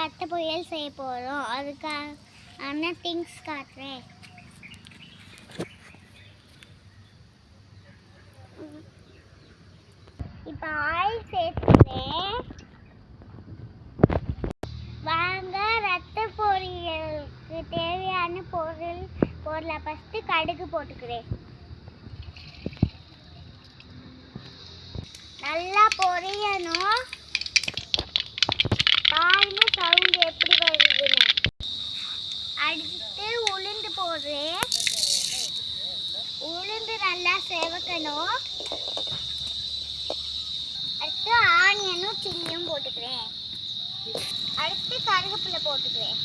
ரத்த பொரியல் செய்ய போகிறோம். அதுக்கான திங்ஸ் காட்டுறேன். இப்போ ஆயில் சேர்த்துக்கிறேன். வாங்க ரத்த பொரியலுக்கு தேவையான பொருளை ஃபஸ்ட்டு கடுகு போட்டுக்கிறேன். நல்லா பொரியணும். பாருங்க சவுண்ட் எப்படி வருதுன்னு. அடுத்து உளுந்து போடுறேன். உளுந்து நல்லா செவக்கணும். அடுத்து ஆனியனும் சில்லியும் போட்டுக்கிறேன். அடுத்து கருவேப்பிலை போட்டுக்கிறேன்.